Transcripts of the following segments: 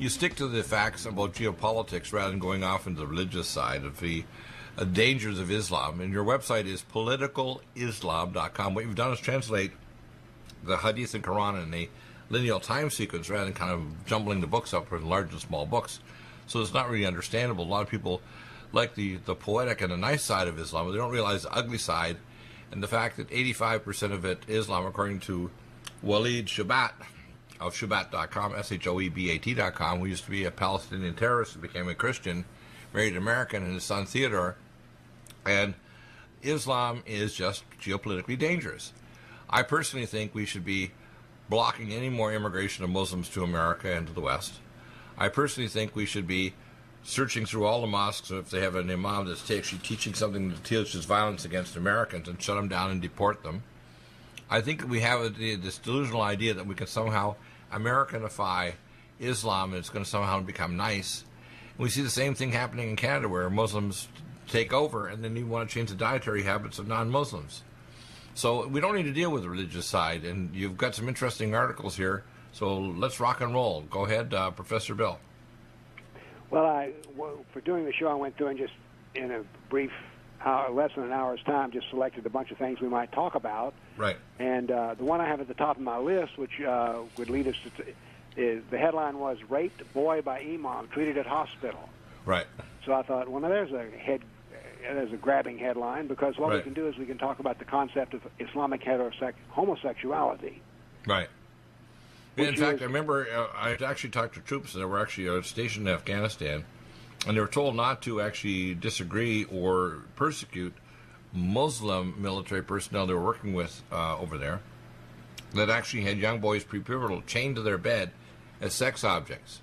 you stick to the facts about geopolitics rather than going off into the religious side of the dangers of Islam. And your website is politicalislam.com. What you've done is translate the Hadith and Quran in a lineal time sequence rather than kind of jumbling the books up for large and small books. So it's not really understandable. A lot of people like the poetic and the nice side of Islam, but they don't realize the ugly side. And the fact that 85% of it Islam, according to Walid Shabat of Shabat.com, SHOEBAT.com, who used to be a Palestinian terrorist who became a Christian, married an American and his son Theodore. And Islam is just geopolitically dangerous. I personally think we should be blocking any more immigration of Muslims to America and to the West. I personally think we should be searching through all the mosques if they have an imam that's actually teaching something that teaches violence against Americans and shut them down and deport them. I think we have this delusional idea that we can somehow Americanify Islam and it's going to somehow become nice. And we see the same thing happening in Canada where Muslims take over and then you want to change the dietary habits of non-Muslims. So we don't need to deal with the religious side, and you've got some interesting articles here, so let's rock and roll. Go ahead, Professor Bill. Well, for doing the show, I went through and just in a brief less than an hour's time, just selected a bunch of things we might talk about. Right. And the one I have at the top of my list, which would lead us to, is the headline was "Raped Boy by Imam Treated at Hospital." Right. So I thought, well, now there's a grabbing headline, because what we can do is we can talk about the concept of Islamic homosexuality. Right. In fact, I remember I actually talked to troops that were actually stationed in Afghanistan, and they were told not to actually disagree or persecute Muslim military personnel they were working with over there that actually had young boys prepubertal chained to their bed as sex objects.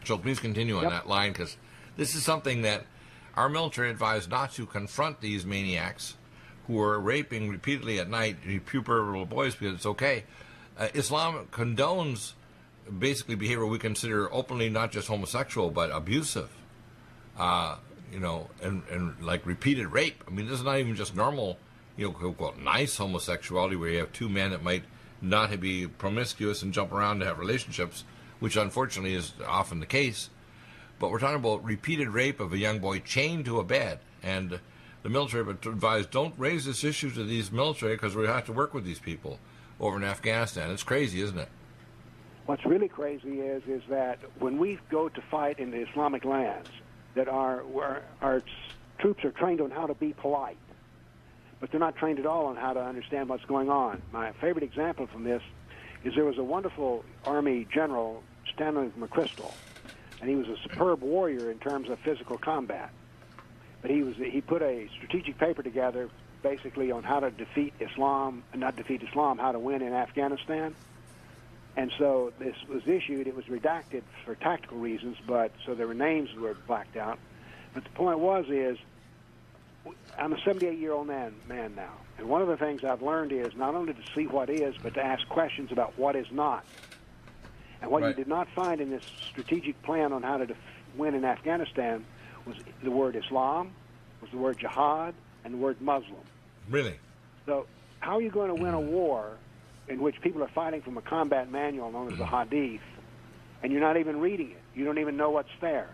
So please continue on that line, because this is something that our military advised not to confront these maniacs who are raping repeatedly at night pubertal boys, because it's okay. Islam condones basically behavior we consider openly not just homosexual but abusive, and like repeated rape. I mean, this is not even just normal, quote, nice homosexuality where you have two men that might not be promiscuous and jump around to have relationships, which unfortunately is often the case. But we're talking about repeated rape of a young boy chained to a bed. And the military advised, don't raise this issue to these military because we have to work with these people over in Afghanistan. It's crazy, isn't it? What's really crazy is that when we go to fight in the Islamic lands, that our troops are trained on how to be polite, but they're not trained at all on how to understand what's going on. My favorite example from this is there was a wonderful Army general, Stanley McChrystal, and he was a superb warrior in terms of physical combat. But he put a strategic paper together basically on how to defeat Islam, how to win in Afghanistan. And so this was issued. It was redacted for tactical reasons, but so their names were blacked out. But the point is I'm a 78-year-old man now. And one of the things I've learned is not only to see what is, but to ask questions about what is not. And what you did not find in this strategic plan on how to win in Afghanistan was the word Islam, was the word jihad, and the word Muslim. Really? So how are you going to win a war in which people are fighting from a combat manual known as the Hadith, and you're not even reading it? You don't even know what's there.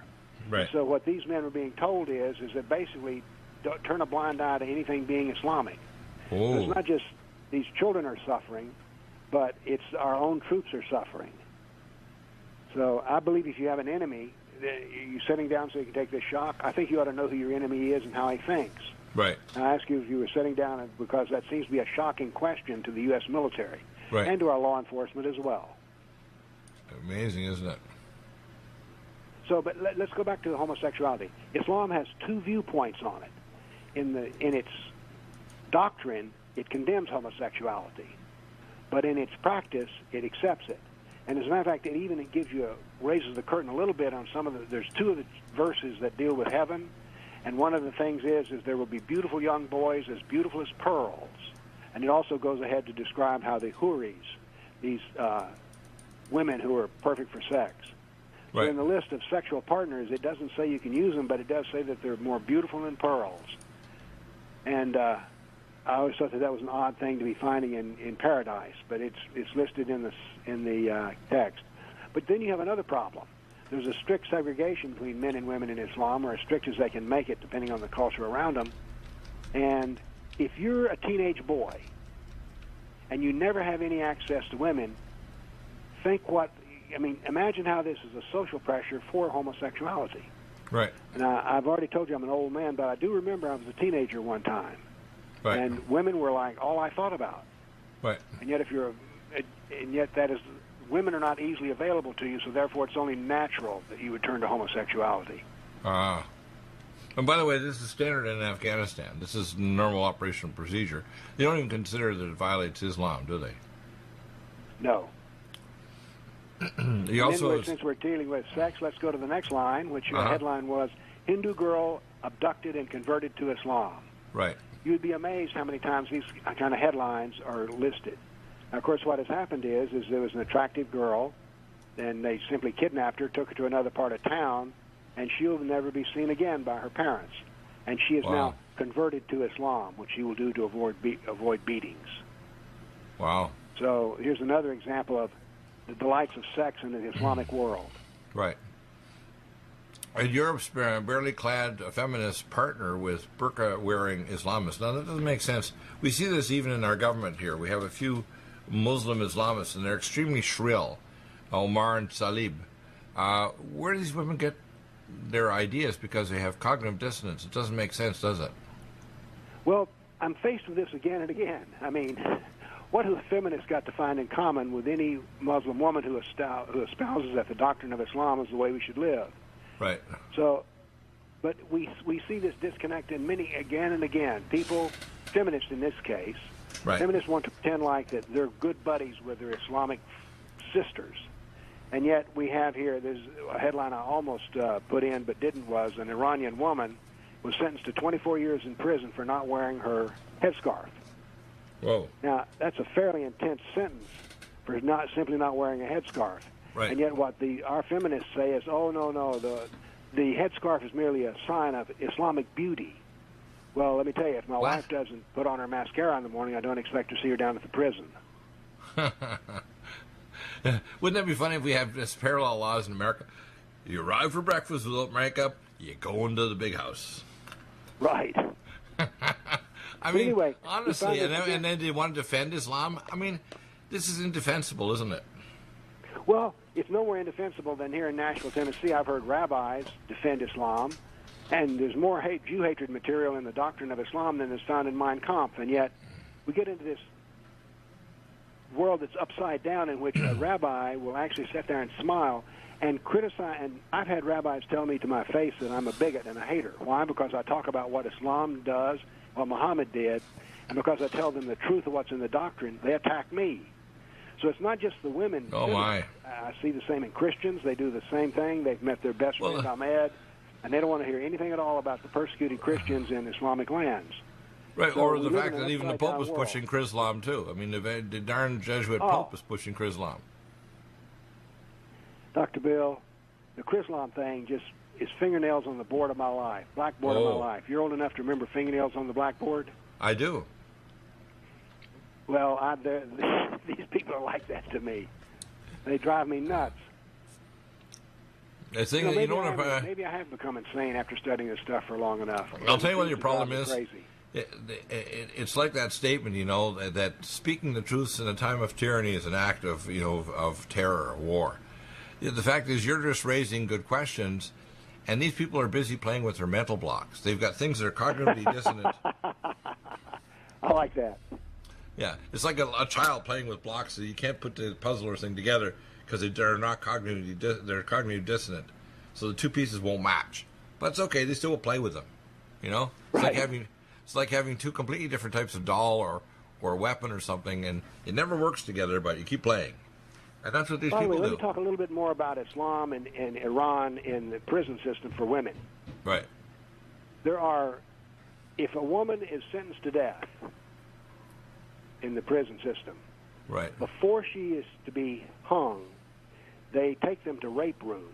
Right. So what these men were being told is that basically don't turn a blind eye to anything being Islamic. So it's not just these children are suffering, but it's our own troops are suffering. So I believe if you have an enemy, you're sitting down so you can take this shock. I think you ought to know who your enemy is and how he thinks. Right. And I ask you if you were sitting down because that seems to be a shocking question to the U.S. military and to our law enforcement as well. Amazing, isn't it? So, but let's go back to homosexuality. Islam has two viewpoints on it. In its doctrine, it condemns homosexuality, but in its practice, it accepts it. And as a matter of fact, it raises the curtain a little bit on there's two of the verses that deal with heaven, and one of the things is there will be beautiful young boys as beautiful as pearls. And it also goes ahead to describe how the Huris, these women who are perfect for sex. So in the list of sexual partners, it doesn't say you can use them, but it does say that they're more beautiful than pearls. And I always thought that was an odd thing to be finding in paradise, but it's listed in the text. But then you have another problem. there's a strict segregation between men and women in Islam, or as strict as they can make it, depending on the culture around them. And if you're a teenage boy and you never have any access to women, imagine how this is a social pressure for homosexuality. Right. And I've already told you I'm an old man, but I do remember I was a teenager one time. Right. And women were like all I thought about. Right. And yet women are not easily available to you, so therefore it's only natural that you would turn to homosexuality. Ah. And by the way, this is standard in Afghanistan. This is normal operational procedure. They don't even consider that it violates Islam, do they? No. Since we're dealing with sex, let's go to the next line, which your headline was, Hindu girl abducted and converted to Islam. Right. You'd be amazed how many times these kind of headlines are listed. Now, of course, what has happened is there was an attractive girl, and they simply kidnapped her, took her to another part of town, and she'll never be seen again by her parents. And she is now converted to Islam, which she will do to avoid beatings. Wow. So here's another example of the delights of sex in the Islamic world. Right. And Europe's barely clad feminist partner with burqa-wearing Islamists. Now, that doesn't make sense. We see this even in our government here. We have a few Muslim Islamists, and they're extremely shrill. Omar and Salib. Where do these women get their ideas? Because they have cognitive dissonance. It doesn't make sense, does it? Well, I'm faced with this again and again. I mean, what have feminists got to find in common with any Muslim woman who espouses that the doctrine of Islam is the way we should live? Right. So, but we see this disconnect in many again and again. People, feminists in this case, feminists want to pretend like that they're good buddies with their Islamic sisters. And yet we have here, there's a headline I almost put in but didn't, was an Iranian woman was sentenced to 24 years in prison for not wearing her headscarf. Whoa. Now, that's a fairly intense sentence for simply not wearing a headscarf. Right. And yet what our feminists say is, oh, no, the headscarf is merely a sign of Islamic beauty. Well, let me tell you, if my wife doesn't put on her mascara in the morning, I don't expect to see her down at the prison. Wouldn't that be funny if we have this parallel laws in America? You arrive for breakfast without makeup, you go into the big house. Right. I mean, anyway, honestly, and then they want to defend Islam? I mean, this is indefensible, isn't it? Well, it's no more indefensible than here in Nashville, Tennessee. I've heard rabbis defend Islam, and there's more Jew hatred material in the doctrine of Islam than is found in Mein Kampf, and yet we get into this world that's upside down in which a rabbi will actually sit there and smile and criticize. And I've had rabbis tell me to my face that I'm a bigot and a hater. Why? Because I talk about what Islam does, what Muhammad did, and because I tell them the truth of what's in the doctrine, they attack me. So it's not just the women. Oh, my. I see the same in Christians. They do the same thing. They've met their best friend Ahmed, and they don't want to hear anything at all about the persecuted Christians in Islamic lands. Right, so or the fact that even the Pope is pushing Chrislam, too. I mean, the darn Jesuit Pope is pushing Chrislam. Dr. Bill, the Chrislam thing just is fingernails on the board of my life, blackboard of my life. You're old enough to remember fingernails on the blackboard? I do. Well, these people are like that to me. They drive me nuts. Maybe I have become insane after studying this stuff for long enough. I'll tell you what your problem is. Crazy. It's like that statement, that speaking the truth in a time of tyranny is an act of, of terror or war. The fact is, you're just raising good questions, and these people are busy playing with their mental blocks. They've got things that are cognitively dissonant. I like that. Yeah, it's like a child playing with blocks. So you can't put the puzzle or thing together because they're not they're cognitively dissonant. So the two pieces won't match. But it's okay. They still will play with them. It's right. It's like having two completely different types of doll or weapon or something, and it never works together. But you keep playing, and that's what these people do. Let me talk a little bit more about Islam and Iran in the prison system for women. Right. If a woman is sentenced to death in the prison system, right, before she is to be hung, they take them to rape rooms.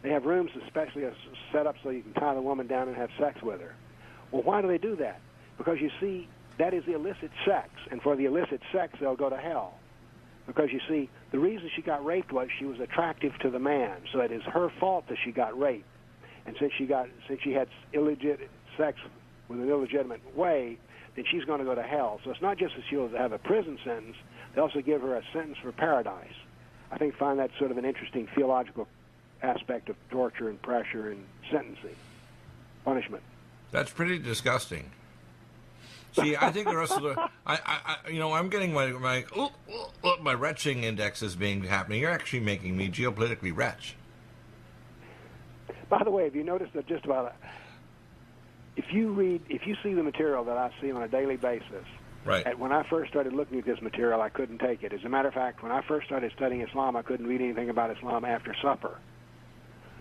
They have rooms especially set up so you can tie the woman down and have sex with her. Well, why do they do that? Because you see, that is illicit sex, and for the illicit sex, they'll go to hell. Because you see, the reason she got raped was she was attractive to the man, so it is her fault that she got raped. And since she had illegitimate sex with an illegitimate way, then she's going to go to hell. So it's not just that she'll have a prison sentence; they also give her a sentence for paradise. I find that sort of an interesting theological aspect of torture and pressure and sentencing, punishment. That's pretty disgusting. See, I think the rest of the, I'm getting my retching index is happening. You're actually making me geopolitically retch. By the way, have you noticed that just about, if you see the material that I see on a daily basis, right? When I first started looking at this material, I couldn't take it. As a matter of fact, when I first started studying Islam, I couldn't read anything about Islam after supper.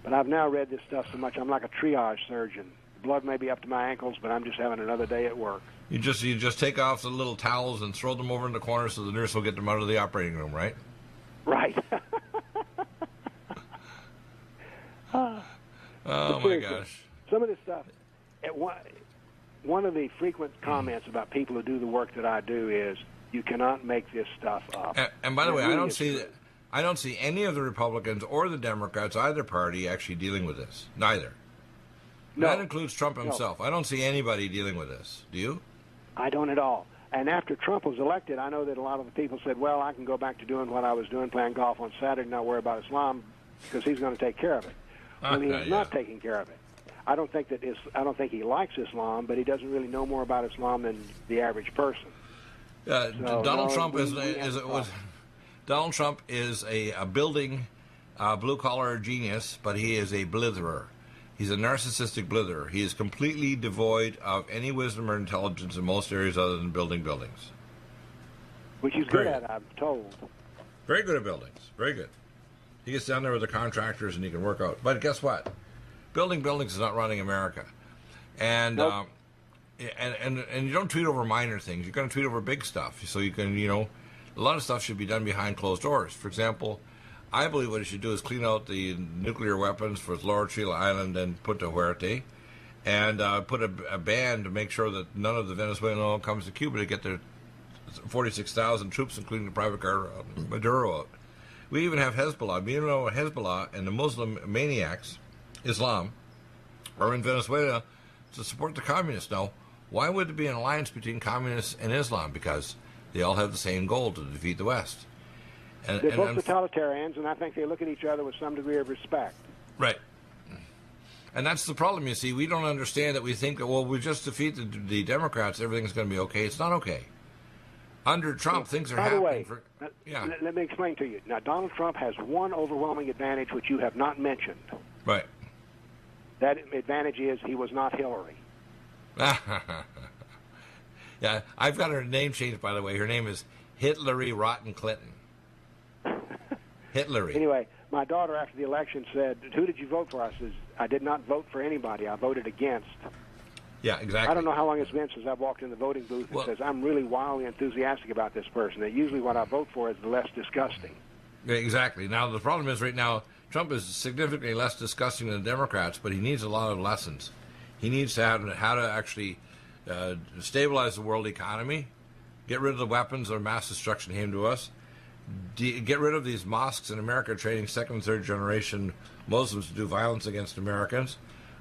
But I've now read this stuff so much, I'm like a triage surgeon. Blood may be up to my ankles, but I'm just having another day at work. You just take off the little towels and throw them over in the corner so the nurse will get them out of the operating room, right? Right. Oh my gosh! Some of this stuff. One of the frequent comments about people who do the work that I do is, "You cannot make this stuff up." And by the way, I don't see any of the Republicans or the Democrats, either party, actually dealing with this. Neither. No. That includes Trump himself. No. I don't see anybody dealing with this. Do you? I don't at all. And after Trump was elected, I know that a lot of the people said, well, I can go back to doing what I was doing, playing golf on Saturday, and not worry about Islam, because he's going to take care of it. When he's not taking care of it. I don't think he likes Islam, but he doesn't really know more about Islam than the average person. Donald Trump is a building blue-collar genius, but he is a blitherer. He's a narcissistic blitherer. He is completely devoid of any wisdom or intelligence in most areas other than building buildings. Which he's good at, I'm told. Very good at buildings. Very good. He gets down there with the contractors and he can work out. But guess what? Building buildings is not running America. And nope. And you don't tweet over minor things. You're going to tweet over big stuff. So you can, a lot of stuff should be done behind closed doors. For example, I believe what it should do is clean out the nuclear weapons for Lower Chile Island and Punta Huerte, and put a ban to make sure that none of the Venezuelan oil comes to Cuba to get their 46,000 troops, including the private car Maduro, out. We even have Hezbollah. You know, Hezbollah and the Muslim maniacs, Islam, are in Venezuela to support the communists. Now, why would there be an alliance between communists and Islam? Because they all have the same goal, to defeat the West. They're both totalitarians, and I think they look at each other with some degree of respect. Right. And that's the problem, you see. We don't understand that. We think that, well, we just defeat the Democrats, everything's going to be okay. It's not okay. Under Trump, things are happening. By the way, let me explain to you. Now, Donald Trump has one overwhelming advantage which you have not mentioned. Right. That advantage is he was not Hillary. Yeah, I've got her name changed, by the way. Her name is Hitlery Rotten Clinton. Hitlery. Anyway, my daughter after the election said, "Who did you vote for?" I said, "I did not vote for anybody. I voted against." Yeah, exactly. I don't know how long it's been since I've walked in the voting booth and says, "I'm really wildly enthusiastic about this person." And usually what I vote for is the less disgusting. Exactly. Now, the problem is right now, Trump is significantly less disgusting than the Democrats, but he needs a lot of lessons. He needs to have how to actually stabilize the world economy, get rid of the weapons of mass destruction aimed to us, get rid of these mosques in America training second and third generation Muslims to do violence against Americans.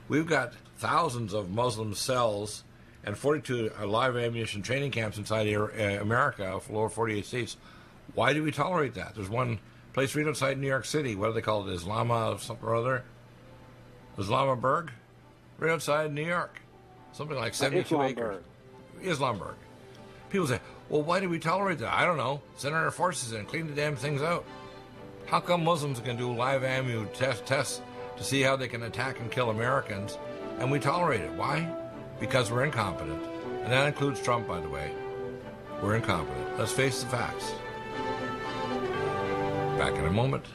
We've got thousands of Muslim cells and 42 live ammunition training camps inside America for lower 48 states. Why do we tolerate that? There's one place right outside New York City. What do they call it? Islama something or other? Islamberg? Right outside New York. Something like 72 acres. Islamberg. People say, well, why do we tolerate that? I don't know. Send our forces in, clean the damn things out. How come Muslims can do live ammo tests to see how they can attack and kill Americans, and we tolerate it? Why? Because we're incompetent. And that includes Trump, by the way. We're incompetent. Let's face the facts. Back in a moment.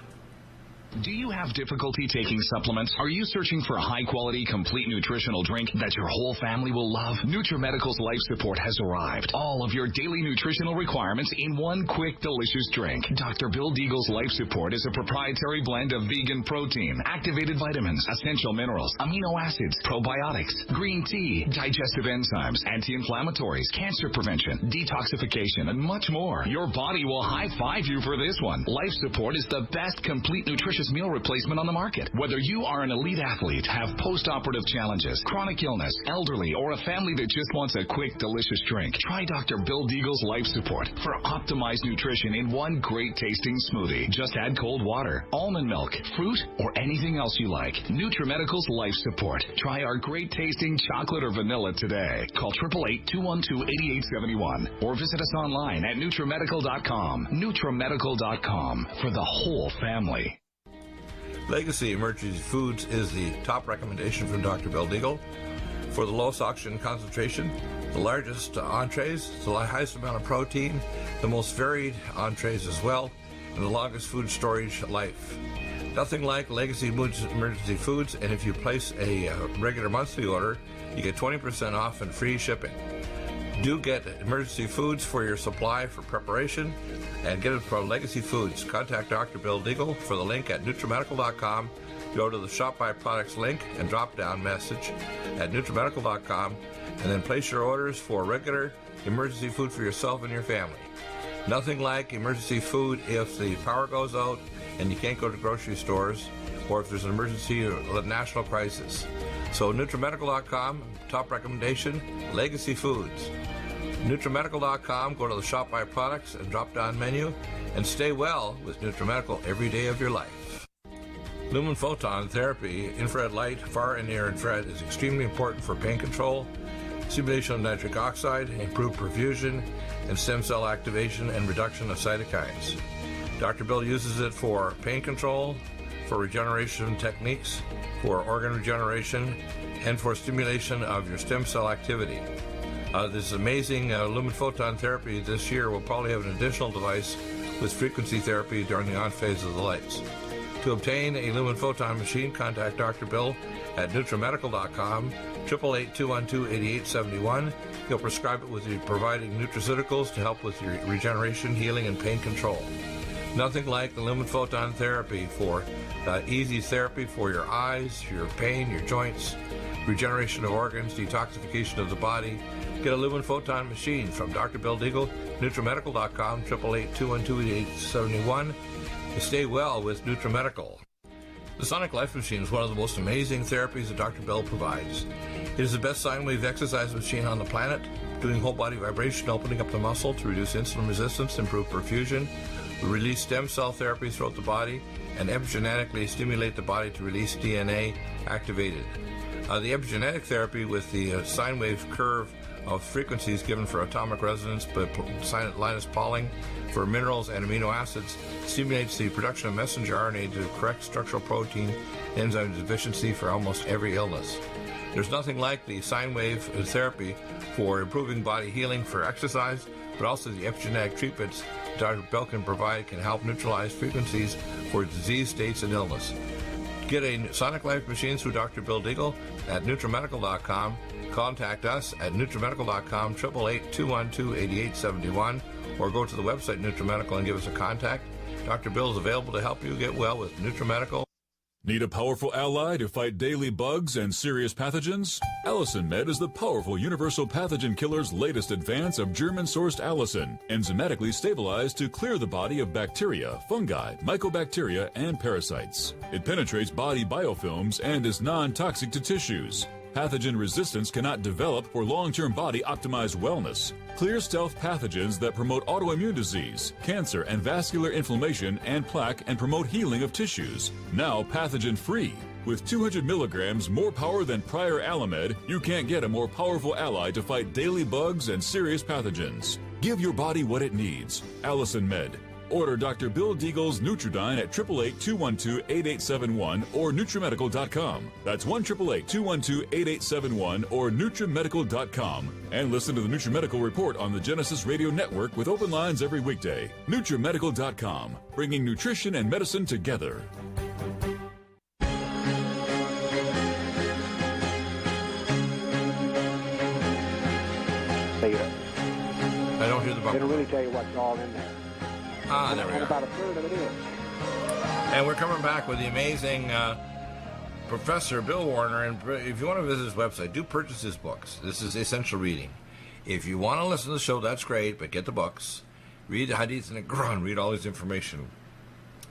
Do you have difficulty taking supplements? Are you searching for a high-quality, complete nutritional drink that your whole family will love? NutriMedical's Life Support has arrived. All of your daily nutritional requirements in one quick, delicious drink. Dr. Bill Deagle's Life Support is a proprietary blend of vegan protein, activated vitamins, essential minerals, amino acids, probiotics, green tea, digestive enzymes, anti-inflammatories, cancer prevention, detoxification, and much more. Your body will high-five you for this one. Life Support is the best complete nutritious meal replacement on the market. Whether you are an elite athlete, have post-operative challenges, chronic illness, elderly, or a family that just wants a quick, delicious drink, try Dr. Bill Deagle's Life Support for optimized nutrition in one great tasting smoothie. Just add cold water, almond milk, fruit, or anything else you like. NutriMedical's Life Support. Try our great tasting chocolate or vanilla today. Call 888-212-8871 or visit us online at NutriMedical.com. NutriMedical.com for the whole family. Legacy Emergency Foods is the top recommendation from Dr. Bill Deagle for the lowest oxygen concentration, the largest entrees, the highest amount of protein, the most varied entrees as well, and the longest food storage life. Nothing like Legacy Emergency Foods, and if you place a regular monthly order, you get 20% off and free shipping. Do get Emergency Foods for your supply for preparation, and get it from Legacy Foods. Contact Dr. Bill Deagle for the link at NutriMedical.com. Go to the Shop by Products link and drop-down message at NutriMedical.com, and then place your orders for regular emergency food for yourself and your family. Nothing like emergency food if the power goes out and you can't go to grocery stores, or if there's an emergency or a national crisis. So NutriMedical.com, top recommendation, Legacy Foods. NutriMedical.com, go to the Shop by Products and drop-down menu, and stay well with NutriMedical every day of your life. Lumen photon therapy, infrared light, far and near infrared, is extremely important for pain control, stimulation of nitric oxide, improved perfusion, and stem cell activation and reduction of cytokines. Dr. Bill uses it for pain control, for regeneration techniques, for organ regeneration, and for stimulation of your stem cell activity. This amazing lumen photon therapy this year will probably have an additional device with frequency therapy during the on phase of the lights. To obtain a lumen photon machine, contact Dr. Bill at NutriMedical.com, 888-212-8871. He'll prescribe it with you providing nutraceuticals to help with your regeneration, healing, and pain control. Nothing like the lumen photon therapy for easy therapy for your eyes, your pain, your joints, regeneration of organs, detoxification of the body. Get a lumen photon machine from Dr. Bill Deagle, NutriMedical.com, 888-212-8871. Stay well with NutriMedical. The Sonic Life Machine is one of the most amazing therapies that Dr. Bill provides. It is the best sine wave exercise machine on the planet, doing whole body vibration, opening up the muscle to reduce insulin resistance, improve perfusion, release stem cell therapy throughout the body, and epigenetically stimulate the body to release DNA activated. The epigenetic therapy with the sine wave curve of frequencies given for atomic resonance, but Linus Pauling for minerals and amino acids stimulates the production of messenger RNA to correct structural protein enzyme deficiency for almost every illness. There's nothing like the sine wave therapy for improving body healing for exercise, but also the epigenetic treatments Dr. Bill can provide can help neutralize frequencies for disease states and illness. Get a Sonic Life machine through Dr. Bill Deagle at NutriMedical.com. Contact us at NutriMedical.com, 888-212-8871, or go to the website NutriMedical and give us a contact. Dr. Bill is available to help you get well with NutriMedical. Need a powerful ally to fight daily bugs and serious pathogens? Allicin Med is the powerful universal pathogen killer's latest advance of German-sourced allicin, enzymatically stabilized to clear the body of bacteria, fungi, mycobacteria, and parasites. It penetrates body biofilms and is non-toxic to tissues. Pathogen resistance cannot develop for long-term body-optimized wellness. Clear stealth pathogens that promote autoimmune disease, cancer and vascular inflammation and plaque and promote healing of tissues. Now pathogen-free. With 200 milligrams more power than prior Alamed, you can't get a more powerful ally to fight daily bugs and serious pathogens. Give your body what it needs. Allicin Med. Order Dr. Bill Deagle's Nutridyne at 888-212-8871 or NutriMedical.com. That's 1-888-212-8871 or NutriMedical.com. And listen to the NutriMedical Report on the Genesis Radio Network with open lines every weekday. NutriMedical.com, bringing nutrition and medicine together. They don't really tell you what's all in there. There we And are. about a third of it is. And we're coming back with the amazing Professor Bill Warner. And if you want to visit his website, do purchase his books. This is essential reading. If you want to listen to the show, that's great, but get the books. Read the Hadith and the Quran. Read all this information.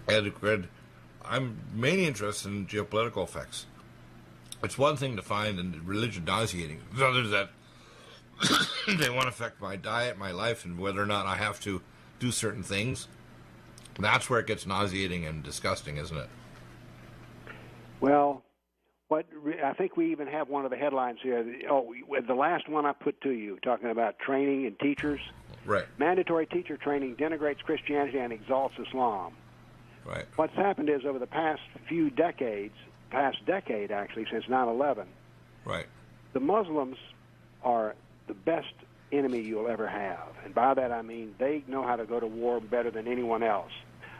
And I'm mainly interested in geopolitical effects. It's one thing to find in religion nauseating. The other is that they want to affect my diet, my life, and whether or not I have to do certain things. That's where it gets nauseating and disgusting, isn't it? Well, I think we even have one of the headlines here. The last one I put to you, talking about training and teachers. Right. Mandatory teacher training denigrates Christianity and exalts Islam. Right. What's happened is over the past few decades, past decade actually, since 9/11, Right. the Muslims are the best enemy you'll ever have. And by that I mean they know how to go to war better than anyone else.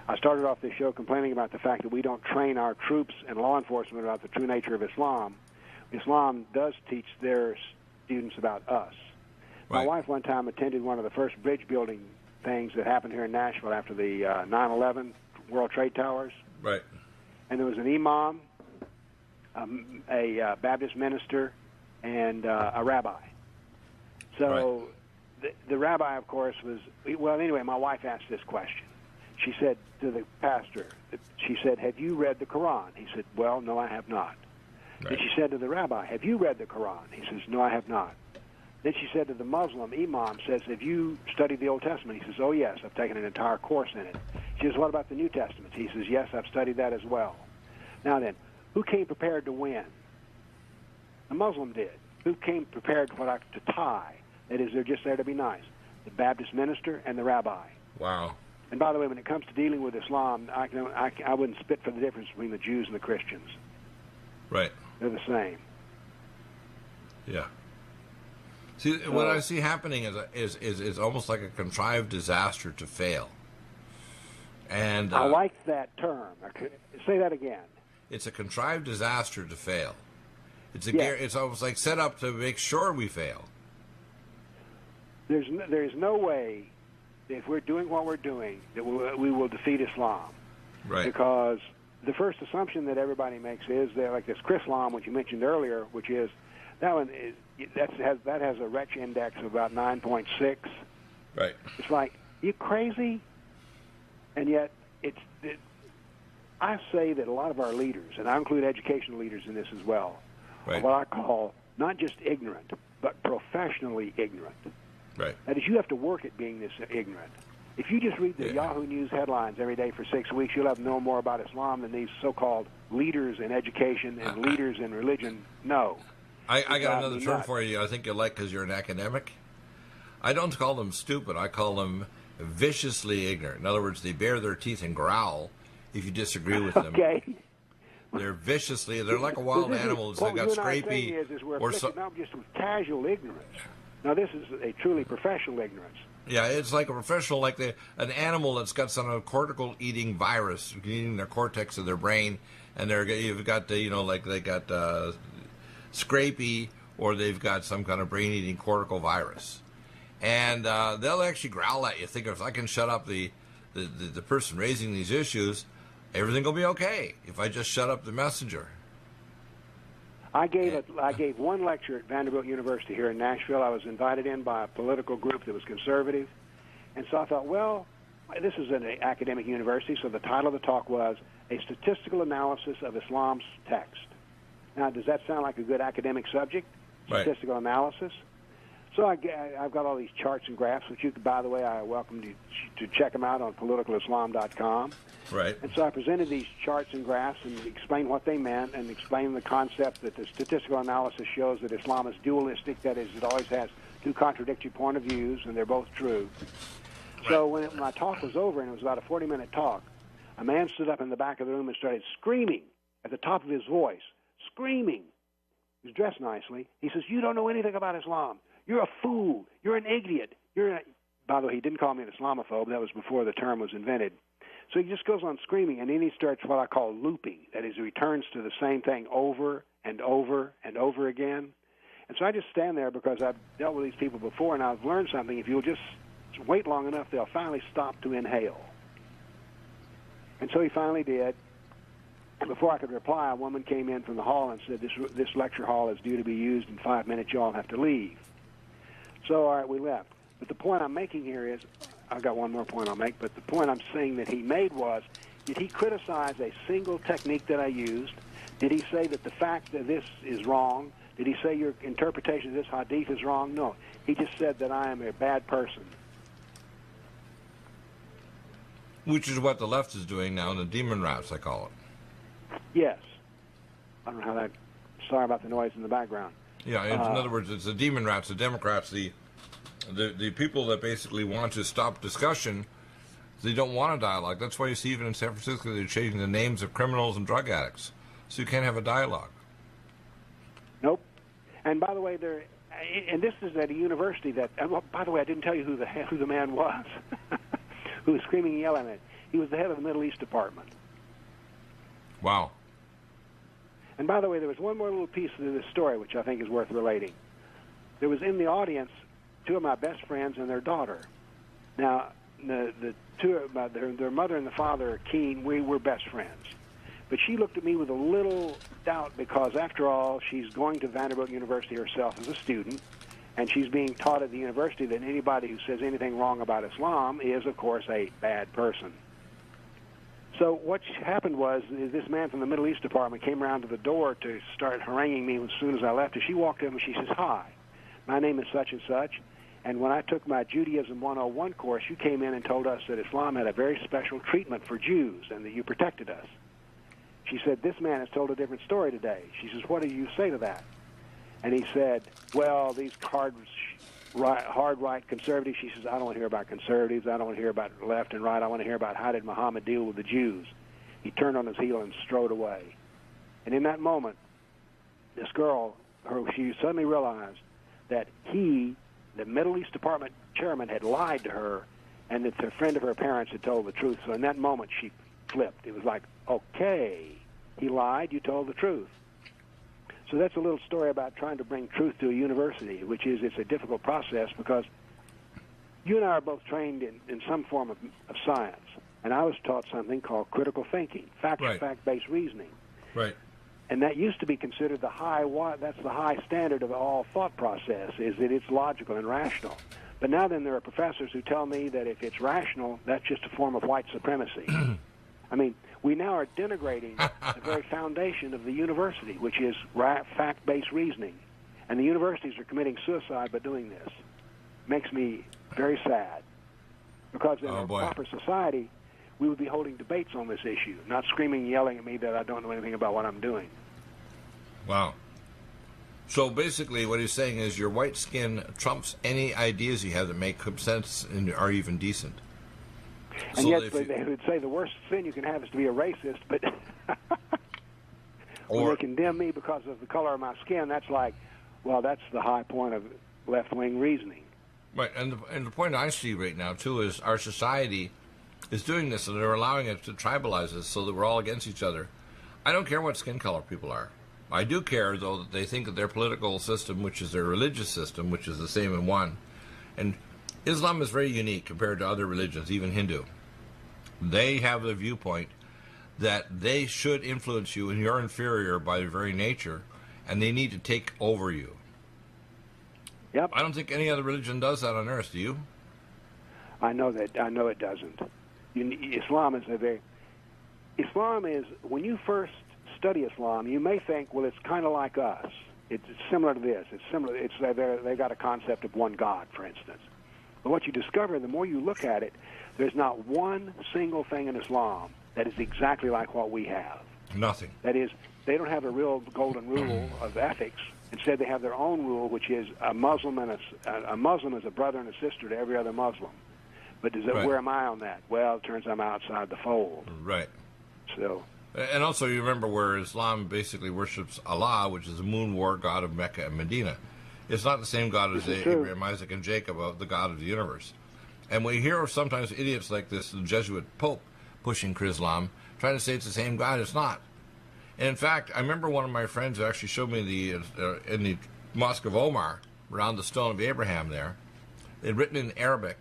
I started off this show complaining about the fact that we don't train our troops and law enforcement about the true nature of Islam. Islam does teach their students about us. Right. My wife one time attended one of the first bridge building things that happened here in Nashville after the 9/11 World Trade Towers. Right. And there was an imam, a Baptist minister, and a rabbi. So the rabbi, of course, was, well, anyway, my wife asked this question. She said to the pastor, she said, "Have you read the Quran?" He said, "Well, no, I have not." Right. Then she said to the rabbi, "Have you read the Quran?" He says, "No, I have not." Then she said to the Muslim imam, says, "Have you studied the Old Testament?" He says, "Oh, yes, I've taken an entire course in it." She says, "What about the New Testament?" He says, "Yes, I've studied that as well." Now then, who came prepared to win? The Muslim did. Who came prepared to tie? That is, they're just there to be nice. The Baptist minister and the rabbi. Wow. And by the way, when it comes to dealing with Islam, I wouldn't spit for the difference between the Jews and the Christians. Right. They're the same. Yeah. See, what I see happening is almost like a contrived disaster to fail. And I like that term. Say that again. It's a contrived disaster to fail. It's Yes. It's almost like set up to make sure we fail. There's no way, if we're doing what we're doing, that we will defeat Islam. Right. Because the first assumption that everybody makes is that, like this Chrislam, which you mentioned earlier, which is that one that has a Retch index of about 9.6. Right. It's like, you crazy? And yet, I say that a lot of our leaders, and I include educational leaders in this as well, are what I call not just ignorant, but professionally ignorant. Right. That is, you have to work at being this ignorant. If you just read the Yahoo News headlines every day for 6 weeks, you'll have no more about Islam than these so-called leaders in education and leaders in religion know. I got another term for you I think you'll like because you're an academic. I don't call them stupid. I call them viciously ignorant. In other words, they bare their teeth and growl if you disagree with them. Okay. They're like a wild animal. They've got scrapey. We're or not just with casual ignorance. Now, this is a truly professional ignorance. Yeah, it's like a professional, like an animal that's got some cortical eating virus, eating their cortex of their brain, and you've got like they got scrapey, or they've got some kind of brain-eating cortical virus, and they'll actually growl at you. Think if I can shut up the person raising these issues, everything will be okay if I just shut up the messenger. I gave one lecture at Vanderbilt University here in Nashville. I was invited in by a political group that was conservative, and so I thought, well, this is an academic university, so the title of the talk was A Statistical Analysis of Islam's Text. Now, does that sound like a good academic subject? Statistical analysis? So I've got all these charts and graphs, which you could, by the way, I welcome you to check them out on politicalislam.com. Right. And so I presented these charts and graphs and explained what they meant and explained the concept that the statistical analysis shows that Islam is dualistic, that is, it always has two contradictory point of views, and they're both true. Right. So when my talk was over, and it was about a 40-minute talk, a man stood up in the back of the room and started screaming at the top of his voice, screaming. He was dressed nicely. He says, "You don't know anything about Islam. You're a fool. You're an idiot. By the way, he didn't call me an Islamophobe. That was before the term was invented. So he just goes on screaming, and then he starts what I call looping. That is, he returns to the same thing over and over and over again. And so I just stand there because I've dealt with these people before, and I've learned something. If you'll just wait long enough, they'll finally stop to inhale. And so he finally did. And before I could reply, a woman came in from the hall and said, this lecture hall is due to be used in 5 minutes. You all have to leave. So, all right, we left. But the point I'm making here is, I've got one more point I'll make, but the point I'm saying that he made was, did he criticize a single technique that I used? Did he say that the fact that this is wrong? Did he say your interpretation of this hadith is wrong? No. He just said that I am a bad person. Which is what the left is doing now, the demon rats, I call it. Yes. I don't know how that... Sorry about the noise in the background. Yeah, in other words, it's the demon rats, the Democrats, the people that basically want to stop discussion. They don't want a dialogue. That's why you see even in San Francisco they're changing the names of criminals and drug addicts. So you can't have a dialogue. Nope. And by the way, and this is at a university that... Well, by the way, I didn't tell you who the man was who was screaming and yelling at it. He was the head of the Middle East department. Wow. And by the way, there was one more little piece to this story which I think is worth relating. There was in the audience 2 of my best friends and their daughter. Now, the two, their mother and the father are keen. We were best friends. But she looked at me with a little doubt because, after all, she's going to Vanderbilt University herself as a student, and she's being taught at the university that anybody who says anything wrong about Islam is, of course, a bad person. So what happened was this man from the Middle East department came around to the door to start haranguing me as soon as I left. And she walked up and she says, "Hi, my name is such and such, and when I took my Judaism 101 course, you came in and told us that Islam had a very special treatment for Jews and that you protected us." She said, "This man has told a different story today." She says, "What do you say to that?" And he said, "Well, these hard right conservatives," she says, "I don't want to hear about conservatives. I don't want to hear about left and right. I want to hear about how did Muhammad deal with the Jews." He turned on his heel and strode away. And in that moment, this girl, she suddenly realized that he, the Middle East Department chairman, had lied to her and that the friend of her parents had told the truth. So in that moment, she flipped. It was like, okay, he lied, you told the truth. So that's a little story about trying to bring truth to a university, which is, it's a difficult process because you and I are both trained in some form of science. And I was taught something called critical thinking, fact-based reasoning. Right. And that used to be considered that's the high standard of all thought process, is that it's logical and rational. But now then there are professors who tell me that if it's rational, that's just a form of white supremacy. I mean, we now are denigrating the very foundation of the university, which is fact-based reasoning. And the universities are committing suicide by doing this. Makes me very sad. Because in a proper society, we would be holding debates on this issue, not screaming and yelling at me that I don't know anything about what I'm doing. Wow. So basically what he's saying is your white skin trumps any ideas you have that make sense and are even decent. And yet they would say the worst sin you can have is to be a racist, but when they condemn me because of the color of my skin, that's like, well, that's the high point of left-wing reasoning. Right, and the point I see right now, too, is our society is doing this, and they're allowing it to tribalize us so that we're all against each other. I don't care what skin color people are. I do care, though, that they think that their political system, which is their religious system, which is the same in one, and Islam is very unique compared to other religions, even Hindu. They have the viewpoint that they should influence you and you're inferior by their very nature, and they need to take over you. Yep. I don't think any other religion does that on earth, do you? I know it doesn't. Islam is, when you first study Islam, you may think, well, it's kind of like us. It's similar to this. It's similar. They got a concept of one God, for instance. But what you discover, the more you look at it, there's not one single thing in Islam that is exactly like what we have. Nothing. That is, they don't have a real golden rule of ethics. Instead, they have their own rule, which is a Muslim is a brother and a sister to every other Muslim. But where am I on that? Well, it turns out I'm outside the fold. Right. So. And also, you remember where Islam basically worships Allah, which is the moon war god of Mecca and Medina. It's not the same God as Abraham, Isaac, and Jacob, the God of the universe. And we hear sometimes idiots like this, the Jesuit Pope, pushing for Islam, trying to say it's the same God. It's not. And in fact, I remember one of my friends who actually showed me in the Mosque of Omar, around the Stone of Abraham there, they'd written in Arabic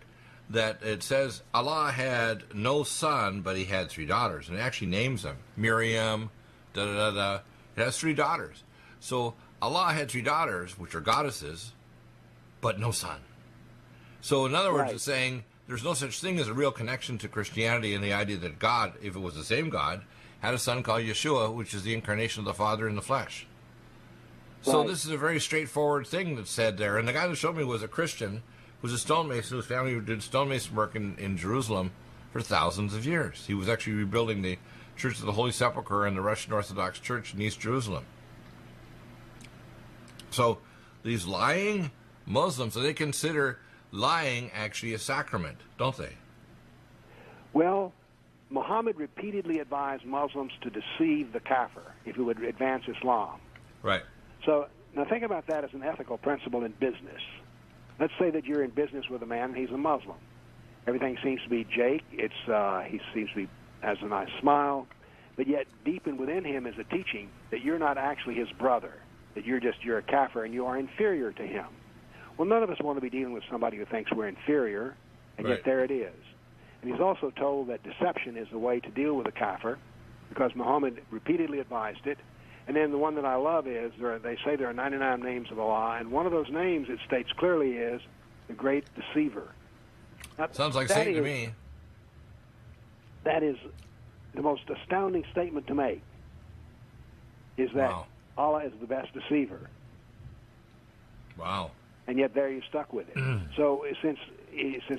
that it says Allah had no son, but he had 3 daughters, and it actually names them. Miriam, da-da-da-da. It has 3 daughters. So Allah had 3 daughters, which are goddesses, but no son. So in other words, Right. it's saying there's no such thing as a real connection to Christianity and the idea that God, if it was the same God, had a son called Yeshua, which is the incarnation of the Father in the flesh. So Right. this is a very straightforward thing that's said there. And the guy that showed me was a Christian, was a stonemason, whose family did stonemason work in Jerusalem for thousands of years. He was actually rebuilding the Church of the Holy Sepulchre and the Russian Orthodox Church in East Jerusalem. So these lying Muslims, so they consider lying actually a sacrament, don't they? Well, Muhammad repeatedly advised Muslims to deceive the kafir if he would advance Islam. Right. So now think about that as an ethical principle in business. Let's say that you're in business with a man and he's a Muslim. Everything seems to be Jake. He seems to be has a nice smile, but yet deep and within him is a teaching that you're not actually his brother, that you're a kafir and you are inferior to him. Well, none of us want to be dealing with somebody who thinks we're inferior, and Right. yet there it is. And he's also told that deception is the way to deal with a kafir, because Muhammad repeatedly advised it. And then the one that I love is, they say there are 99 names of Allah, and one of those names, it states clearly, is the Great Deceiver. Now, Sounds like that Satan to is- me. That is the most astounding statement to make, is that Wow. Allah is the best deceiver. Wow. And yet there you're stuck with it. So since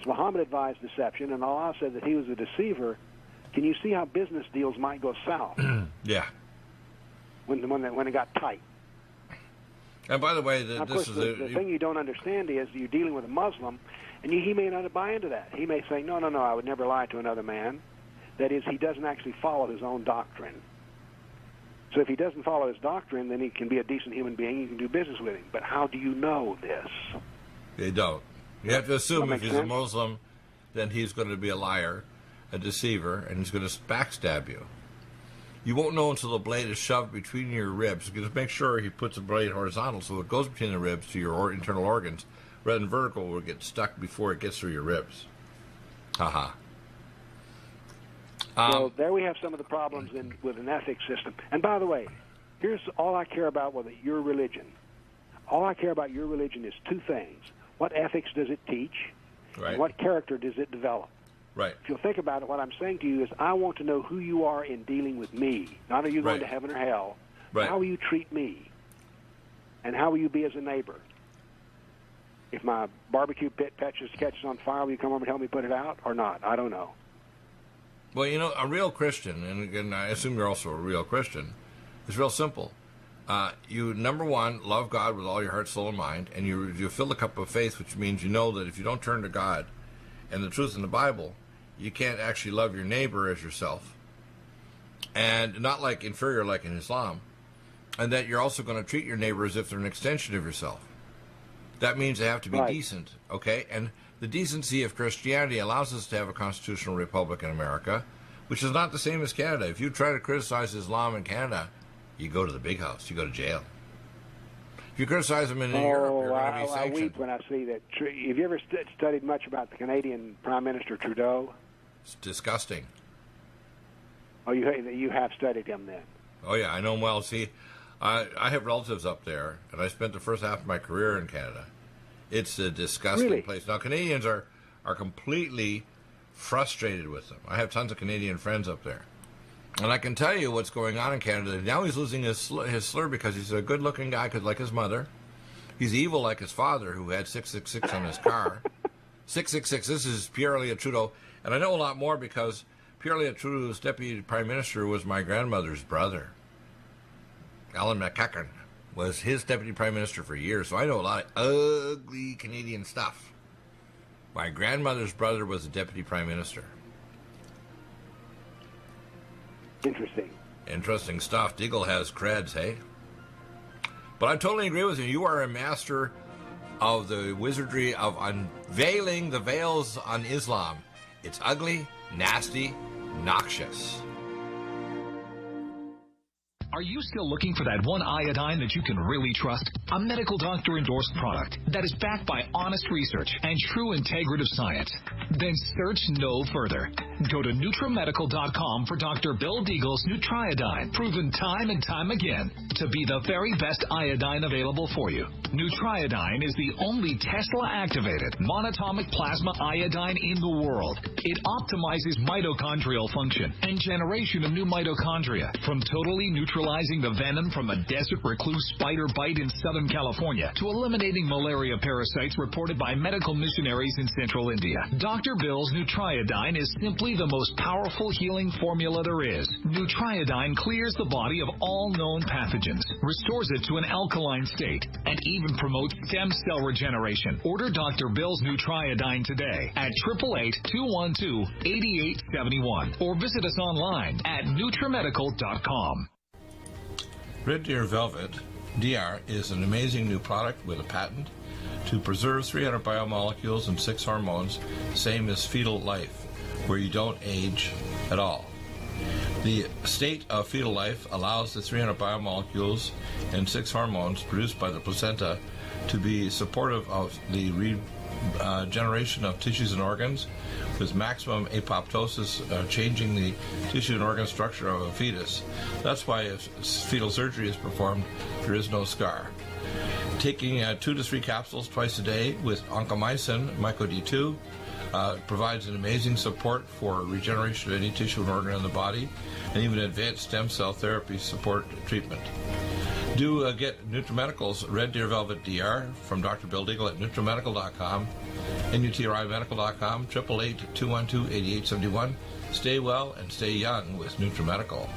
Muhammad advised deception and Allah said that he was a deceiver, can you see how business deals might go south Yeah. when it got tight? And by the way, Now, of this course, is the thing you don't understand is you're dealing with a Muslim, and he may not buy into that. He may say, no, I would never lie to another man. That is, he doesn't actually follow his own doctrine. So if he doesn't follow his doctrine, then he can be a decent human being. You can do business with him. But how do you know this? They don't. You have to assume That if makes he's a sense. Muslim, then he's going to be a liar, a deceiver, and he's going to backstab you. You won't know until the blade is shoved between your ribs. Just make sure he puts the blade horizontal so it goes between the ribs to your internal organs, rather than vertical where it gets stuck before it gets through your ribs. Haha. So there we have some of the problems with an ethics system. And by the way, here's all I care about with your religion. All I care about your religion is 2 things. What ethics does it teach? Right. And what character does it develop? Right. If you'll think about it, what I'm saying to you is I want to know who you are in dealing with me. Not are you going Right. to heaven or hell. Right. How will you treat me? And how will you be as a neighbor? If my barbecue pit catches on fire, will you come over and help me put it out or not? I don't know. Well, you know, a real Christian, and again, I assume you're also a real Christian, is real simple. You, number one, love God with all your heart, soul, and mind, and you fill the cup of faith, which means you know that if you don't turn to God and the truth in the Bible, you can't actually love your neighbor as yourself, and not like inferior like in Islam, and that you're also going to treat your neighbor as if they're an extension of yourself. That means they have to be Right. decent, okay? And the decency of Christianity allows us to have a constitutional republic in America, which is not the same as Canada. If you try to criticize Islam in Canada, you go to the big house. You go to jail. If you criticize them in Europe, you're going to be I sanctioned. weep when I see that. Have you ever studied much about the Canadian Prime Minister Trudeau? It's disgusting. Oh, you have studied him then. Oh, yeah, I know him well. See, I have relatives up there, and I spent the first half of my career in Canada. It's a disgusting Really? place. Now, Canadians are completely frustrated with them. I have tons of Canadian friends up there. And I can tell you what's going on in Canada. Now he's losing his slur because he's a good-looking guy, like his mother. He's evil like his father, who had 666 on his car. 666, this is Pierre-Elliott Trudeau. And I know a lot more because Pierre-Elliott Trudeau's deputy prime minister was my grandmother's brother. Alan McCacken was his deputy prime minister for years, so I know a lot of ugly Canadian stuff. My grandmother's brother was the deputy prime minister. Interesting. Interesting stuff. Deagle has creds, hey? But I totally agree with you. You are a master of the wizardry of unveiling the veils on Islam. It's ugly, nasty, noxious. Are you still looking for that one iodine that you can really trust? A medical doctor endorsed product that is backed by honest research and true integrative science? Then search no further. Go to NutriMedical.com for Dr. Bill Deagle's Nutriodine, proven time and time again to be the very best iodine available for you. Nutriodine is the only Tesla-activated monatomic plasma iodine in the world. It optimizes mitochondrial function and generation of new mitochondria, from totally neutralizing the venom from a desert recluse spider bite in Southern California to eliminating malaria parasites reported by medical missionaries in central India. Dr. Bill's Nutriodine is simply the most powerful healing formula there is. Nutriodine clears the body of all known pathogens, restores it to an alkaline state, and even promotes stem cell regeneration. Order Dr. Bill's Nutriodine today at 888-212-8871 or visit us online at NutriMedical.com. Red Deer Velvet DR is an amazing new product with a patent to preserve 300 biomolecules and 6 hormones, same as fetal life, where you don't age at all. The state of fetal life allows the 300 biomolecules and 6 hormones produced by the placenta to be supportive of the regeneration of tissues and organs, with maximum apoptosis, changing the tissue and organ structure of a fetus. That's why if fetal surgery is performed, there is no scar. Taking 2 to 3 capsules twice a day with oncomycin, myco-D2, provides an amazing support for regeneration of any tissue and organ in the body, and even advanced stem cell therapy support treatment. Do get NutriMedical's Red Deer Velvet DR from Dr. Bill Deagle at NutriMedical.com, NutriMedical.com, 888-212-8871. Stay well and stay young with NutriMedical.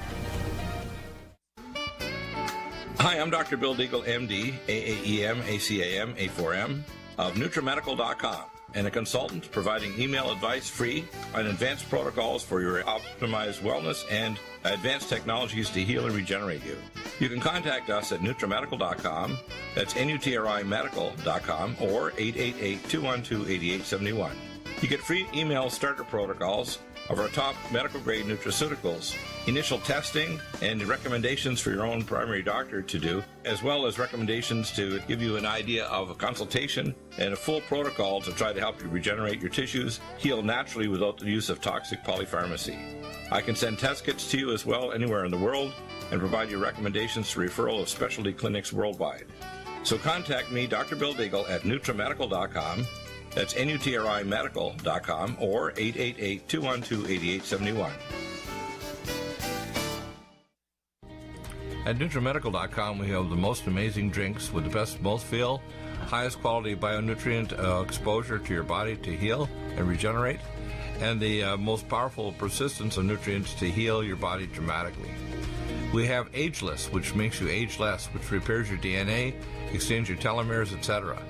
Hi, I'm Dr. Bill Deagle, MD, AAEM, ACAM, A4M, of NutriMedical.com, and a consultant providing email advice free on advanced protocols for your optimized wellness and advanced technologies to heal and regenerate you. You can contact us at NutriMedical.com, that's NutriMedical.com, or 888-212-8871. You get free email starter protocols of our top medical-grade nutraceuticals, initial testing, and recommendations for your own primary doctor to do, as well as recommendations to give you an idea of a consultation and a full protocol to try to help you regenerate your tissues, heal naturally without the use of toxic polypharmacy. I can send test kits to you as well anywhere in the world and provide you recommendations to referral of specialty clinics worldwide. So contact me, Dr. Bill Deagle, at NutriMedical.com. That's NutriMedical.com, or 888-212-8871. At NutriMedical.com, we have the most amazing drinks with the best mouthfeel, highest quality bionutrient exposure to your body to heal and regenerate, and the most powerful persistence of nutrients to heal your body dramatically. We have Ageless, which makes you age less, which repairs your DNA, extends your telomeres, etc.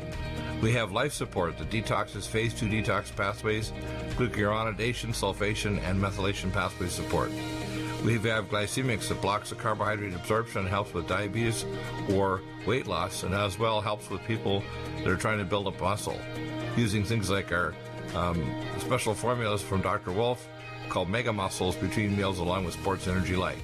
We have Life Support that detoxes phase 2 detox pathways, glucuronidation, sulfation, and methylation pathway support. We have Glycemics that blocks the carbohydrate absorption and helps with diabetes or weight loss, and as well helps with people that are trying to build up muscle, using things like our special formulas from Dr. Wolf called Mega Muscles between meals along with Sports Energy Light.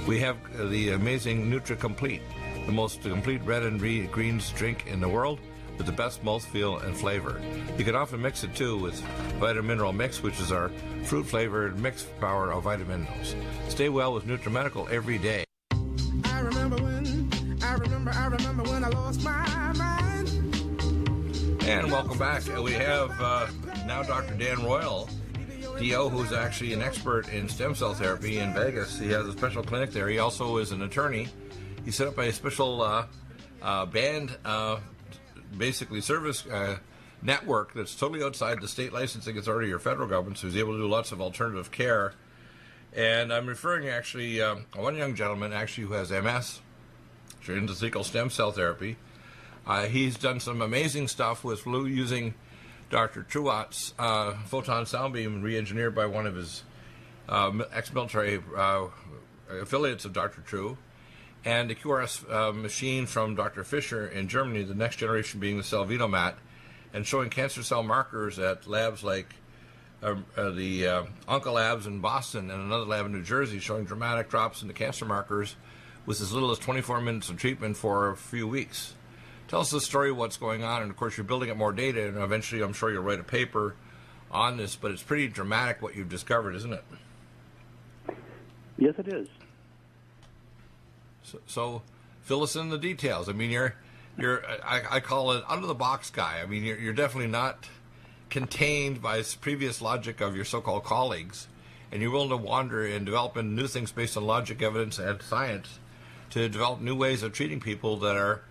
We have the amazing Nutri-Complete, the most complete red and greens drink in the world, with the best mouthfeel and flavor. You can often mix it too with Vitamin Mineral Mix, which is our fruit-flavored mixed power of vitamin minerals. Stay well with NutriMedical every day. I remember when I lost my mind. And welcome back. We have now Dr. Dan Royal, DO, who's actually an expert in stem cell therapy in Vegas. He has a special clinic there. He also is an attorney. He set up a special band basically service network that's totally outside the state licensing authority or federal government, so he's able to do lots of alternative care. And I'm referring actually one young gentleman actually who has MS, intrathecal stem cell therapy. He's done some amazing stuff with using Dr. Truott's photon sound beam, re-engineered by one of his ex-military affiliates of Dr. True, and the QRS machine from Dr. Fisher in Germany, the next generation being the Celvitomat, and showing cancer cell markers at labs like the Oncolabs in Boston and another lab in New Jersey, showing dramatic drops in the cancer markers with as little as 24 minutes of treatment for a few weeks. Tell us the story of what's going on, and of course you're building up more data, and eventually I'm sure you'll write a paper on this, but it's pretty dramatic what you've discovered, isn't it? Yes, it is. So fill us in the details. I mean, I call it out-of-the-box guy. I mean, you're definitely not contained by previous logic of your so-called colleagues, and you're willing to wander and develop new things based on logic, evidence, and science to develop new ways of treating people that are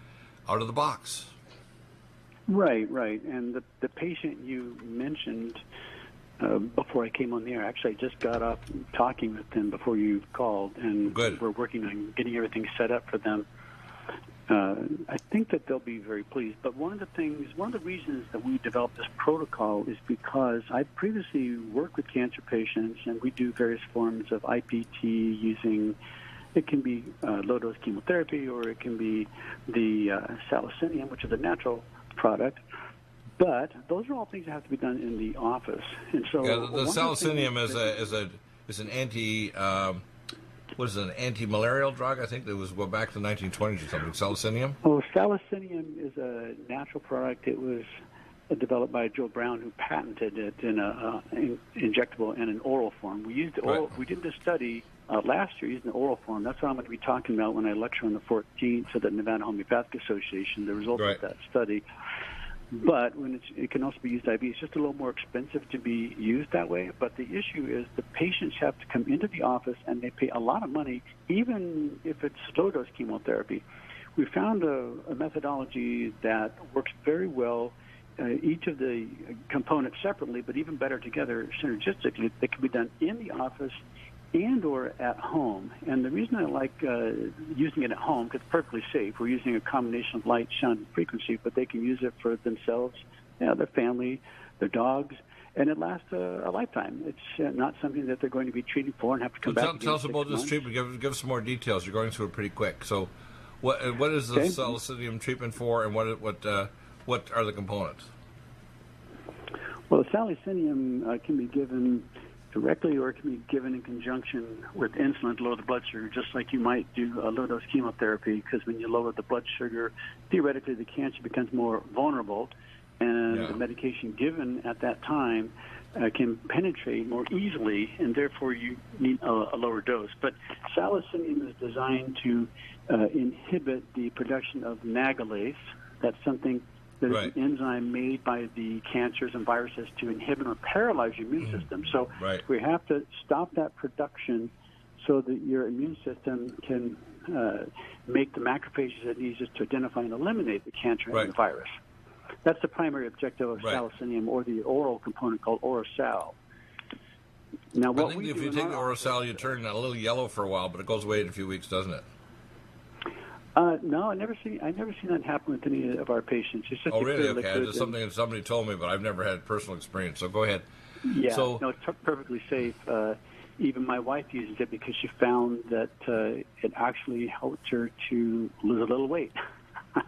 out of the box. Right. And the patient you mentioned before I came on the air, actually I just got off talking with them before you called, and Good. We're working on getting everything set up for them. I think that they'll be very pleased. But one of the reasons that we developed this protocol is because I previously worked with cancer patients, and we do various forms of IPT using, it can be low-dose chemotherapy, or it can be the salicinium, which is a natural product. But those are all things that have to be done in the office. And so the salicinium is an anti. What is it, an anti-malarial drug? I think that was back to the 1920s or something. Salicinium? Oh, salicinium is a natural product. It was developed by Joe Brown, who patented it in an injectable and an oral form. We used the oral. Right. We did this study last year using the oral form. That's what I'm going to be talking about when I lecture on the 14th to the Nevada Homeopathic Association, the results Right. of that study. But when it can also be used IV. It's just a little more expensive to be used that way. But the issue is the patients have to come into the office, and they pay a lot of money, even if it's low-dose chemotherapy. We found a methodology that works very well, each of the components separately, but even better together synergistically. They can be done in the office and or at home. And the reason I like using it at home, because it's perfectly safe. We're using a combination of light, sound, and frequency, but they can use it for themselves, their family, their dogs, and it lasts a lifetime. It's not something that they're going to be treated for and have to come back again. Tell us about this treatment. Give us some more details. You're going through it pretty quick. So what is the salicinium treatment for, and what are the components? Well, the salicinium can be given directly, or it can be given in conjunction with insulin to lower the blood sugar, just like you might do a low-dose chemotherapy, because when you lower the blood sugar, theoretically the cancer becomes more vulnerable, and the medication given at that time can penetrate more easily, and therefore you need a lower dose. But salicinium is designed to inhibit the production of nagalase. That's something that is an enzyme made by the cancers and viruses to inhibit or paralyze your immune system. So we have to stop that production so that your immune system can make the macrophages it needs just to identify and eliminate the cancer and the virus. That's the primary objective of salicinium, or the oral component called Orosal. Now, I think if you take the Orosal, you turn a little yellow for a while, but it goes away in a few weeks, doesn't it? No, I've never seen that happen with any of our patients. It's just really? Okay, it's something that somebody told me, but I've never had personal experience. So go ahead. Yeah, no, it's perfectly safe. Even my wife uses it because she found that it actually helped her to lose a little weight.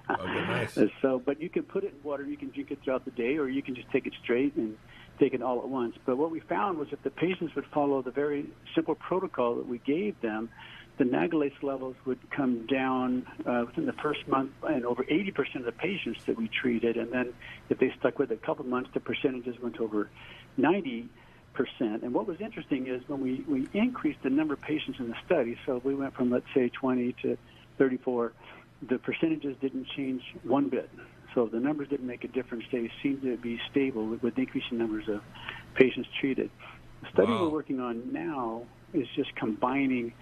Nice. But you can put it in water. You can drink it throughout the day, or you can just take it straight and take it all at once. But what we found was if the patients would follow the very simple protocol that we gave them, the nagalase levels would come down within the first month, and over 80% of the patients that we treated. And then if they stuck with it a couple of months, the percentages went to over 90%. And what was interesting is when we increased the number of patients in the study, so we went from, let's say, 20 to 34, the percentages didn't change one bit. So the numbers didn't make a difference. They seemed to be stable with increasing numbers of patients treated. The study we're working on now is just combining